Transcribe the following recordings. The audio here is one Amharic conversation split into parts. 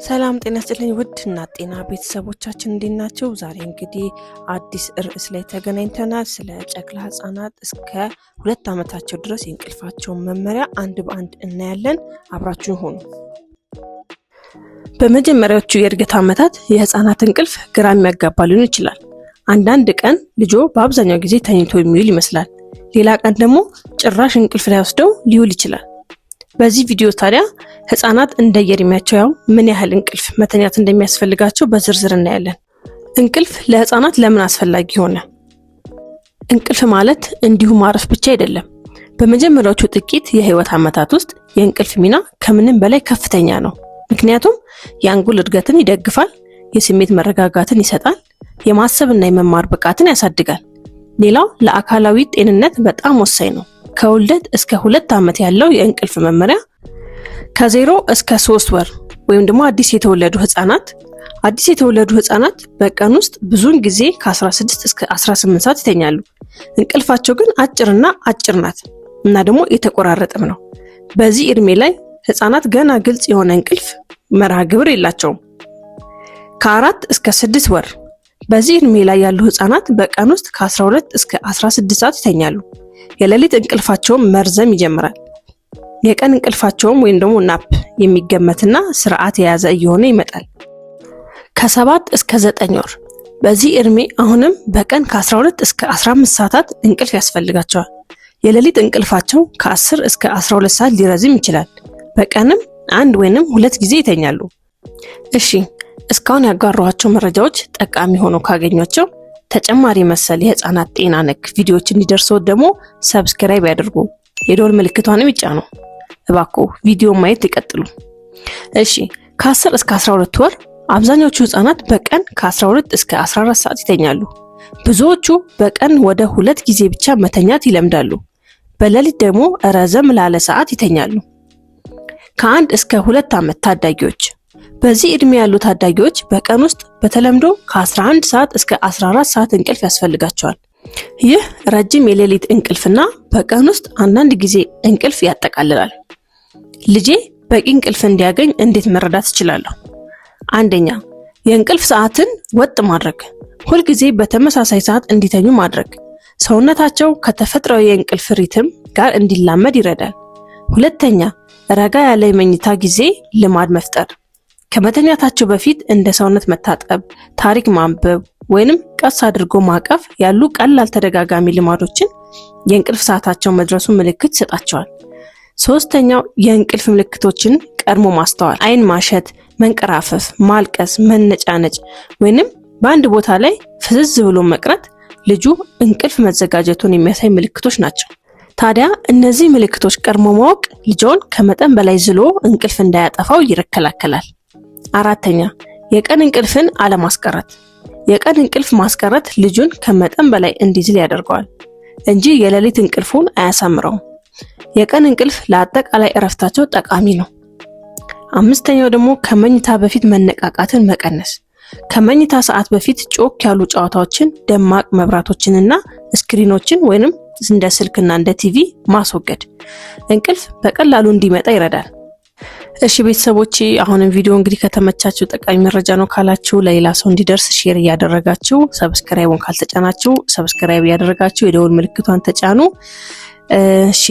ሰላም ጤና ይስጥልኝ ውድና ጤና ቤተሰቦቻችን እንዲናቸው ዛሬ እንግዲህ አዲስ ርዕስ ላይ ተገናኝተናል። ስለ ጨቅላ ህጻናት እስከ 2 ዓመታቸው ድረስ የእንቅልፋቸውን መመሪያ አንድ በአንድ እናያለን። አብራችሁን ሆኑ። በመጀመሪያዎቹ የእድገት ዓመታት የህፃናት እንቅልፍ ግራ የሚያጋባ ሊሆን ይችላል። አንዳንድ ቀን ልጆ በአብዛኛው ጊዜ ተኝቶ የሚውል ይመስላል። ሌላ ቀን ደግሞ ጭራሽ እንቅልፍ ላይ ወስደው ሊውል ይችላል። በዚህ ቪዲዮ ታዲያ ህፃናት እንደየእድሜያቸው ምን ያህል እንቅልፍ መተኛት እንደሚያስፈልጋቸው በዝርዝር እናያለን። እንቅልፍ ለህፃናት ለምን አስፈላጊ ሆነ? እንቅልፍ ማለት እንዲሁ ማረፍ ብቻ አይደለም። በመጀመሪያዎቹ ጥቂት የህይወት ዓመታት ውስጥ የእንቅልፍ ሚና ከምንም በላይ ከፍተኛ ነው። ምክንያቱም የአንጎል እድገትን ይደግፋል፣ የስሜት መረጋጋትን ይሰጣል፣ የማሰብና የመማር ብቃትን ያሳድጋል። ሌላው ለአካላዊ ጤንነት በጣም ወሳኝ ነው። ከውልደት እስከ 2 ዓመት ያለው የእንቅልፍ መመሪያ ከ0 እስከ 3 ወር ወይም ደግሞ አዲስ የተወለዱ ህፃናት በቀን ውስጥ ብዙውን ጊዜ ከ16 እስከ 18 ሰዓት ይተኛሉ። እንቅልፋቸው ግን አጭር ናት እና ደግሞ የተቆራረጠም ነው። በዚህ እድሜ ላይ ህፃናት ገና ግልጽ የሆነ እንቅልፍ መርሃ ግብር የላቸውም። ከ4 እስከ 6 ወር በዚህ እድሜ ላይ ያሉ ህፃናት በቀን ውስጥ ከ12 እስከ 16 ሰዓት ይተኛሉ። የሌሊት እንቅልፋቸውም መርዘም ይጀምራል። የቀን እንቅልፋቸውም ወይም ደግሞ ናፕ የሚገመትና ስርዓት የያዘ እየሆነ ይመጣል። ከ7 እስከ 9 ወር በዚህ እድሜ አሁንም በቀን ከ12 እስከ 15 ሰዓታት እንቅልፍ ያስፈልጋቸዋል። የሌሊት እንቅልፋቸው ከ10 እስከ 12 ሰዓት ሊረዝም ይችላል። በቀንም 1 ወይንም 2 ጊዜ ይተኛሉ። እሺ፣ እስካሁን ያጋራኋቸው መረጃዎች ጠቃሚ ሆኖ ካገኟቸው ተጨማሪ መሰል የህፃናት ጤና ነክ ቪዲዮዎች እንዲደርሰው ደግሞ ሰብስክራይብ ያድርጉ፣ የደወል ምልክቷንም ይጫኑ። እባክዎ ቪዲዮ ማየት ይቀጥሉ። እሺ፣ ከ10 እስከ 12 ወር አብዛኞቹ ህፃናት በቀን ከ12 እስከ 14 ሰዓት ይተኛሉ። ብዙዎቹ በቀን ወደ 2 ጊዜ ብቻ መተኛት ይለምዳሉ። በሌሊት ደግሞ ረዘም ላለ ሰዓት ይተኛሉ። ከ1 እስከ 2 ዓመት ታዳጊዎች በዚህ እድሜ ያሉ ታዳጊዎች በቀን ውስጥ በተለምዶ ከ11 ሰዓት እስከ 14 ሰዓት እንቅልፍ ያስፈልጋቸዋል። ይህ ረጅም የሌሊት እንቅልፍና በቀን ውስጥ አንዳንድ ጊዜ እንቅልፍ ያጠቃልላል። ልጄ በቂ እንቅልፍ እንዲያገኝ እንዴት መረዳት እችላለሁ? አንደኛ፣ የእንቅልፍ ሰዓትን ወጥ ማድረግ። ሁልጊዜ በተመሳሳይ ሰዓት እንዲተኙ ማድረግ ሰውነታቸው ከተፈጥሯዊ የእንቅልፍ ሪትም ጋር እንዲላመድ ይረዳል። ሁለተኛ፣ ረጋ ያለ የመኝታ ጊዜ ልማድ መፍጠር። ከመተኛታቸው በፊት እንደ ሰውነት መታጠብ፣ ታሪክ ማንበብ ወይንም ቀስ አድርጎ ማቀፍ ያሉ ቀላል ተደጋጋሚ ልማዶችን የእንቅልፍ ሰዓታቸው መድረሱን ምልክት ይሰጣቸዋል። ሶስተኛው፣ የእንቅልፍ ምልክቶችን ቀድሞ ማስተዋል። አይን ማሸት፣ መንቀራፈፍ፣ ማልቀስ፣ መነጫነጭ ወይንም በአንድ ቦታ ላይ ፍዝዝ ብሎ መቅረት ልጁ እንቅልፍ መዘጋጀቱን የሚያሳይ ምልክቶች ናቸው። ታዲያ እነዚህ ምልክቶች ቀድሞ ማወቅ ልጆን ከመጠን በላይ ዝሎ እንቅልፍ እንዳያጠፋው ይከላከላል። አራተኛ፣ የቀን እንቅልፍን አለማስቀረት። የቀን እንቅልፍ ማስቀረት ልጁን ከመጠን በላይ እንዲዝል ያደርገዋል እንጂ የሌሊት እንቅልፉን አያሳምረውም። የቀን እንቅልፍ ለአጠቃላይ እረፍታቸው ጠቃሚ ነው። አምስተኛው ደግሞ ከመኝታ በፊት መነቃቃትን መቀነስ። ከመኝታ ሰዓት በፊት ጮክ ያሉ ጨዋታዎችን፣ ደማቅ መብራቶችንና ስክሪኖችን ወይንም እንደ ስልክና እንደ ቲቪ ማስወገድ እንቅልፍ በቀላሉ እንዲመጣ ይረዳል። እሺ ቤተሰቦቼ፣ አሁንም ቪዲዮ እንግዲህ ከተመቻችሁ ጠቃሚ መረጃ ነው ካላችሁ ለሌላ ሰው እንዲደርስ ሼር እያደረጋችሁ፣ ሰብስክራይቡን ካልተጫናችሁ ሰብስክራይብ እያደረጋችሁ የደወል ምልክቷን ተጫኑ። እሺ፣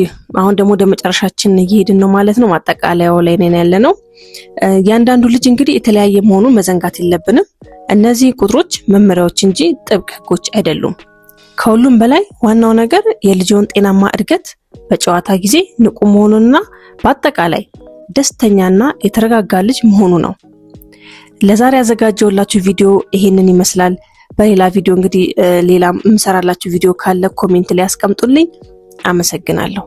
አሁን ደግሞ ወደ መጨረሻችን እየሄድን ነው ማለት ነው። ማጠቃለያው ላይ ነን ያለነው። ያንዳንዱ ልጅ እንግዲህ የተለያየ መሆኑን መዘንጋት የለብንም። እነዚህ ቁጥሮች መመሪያዎች እንጂ ጥብቅ ህጎች አይደሉም። ከሁሉም በላይ ዋናው ነገር የልጅውን ጤናማ እድገት፣ በጨዋታ ጊዜ ንቁ መሆኑንና በአጠቃላይ ደስተኛና የተረጋጋ ልጅ መሆኑ ነው። ለዛሬ ያዘጋጀውላችሁ ቪዲዮ ይሄንን ይመስላል። በሌላ ቪዲዮ እንግዲህ ሌላ የምሰራላችሁ ቪዲዮ ካለ ኮሜንት ላይ አስቀምጡልኝ። አመሰግናለሁ።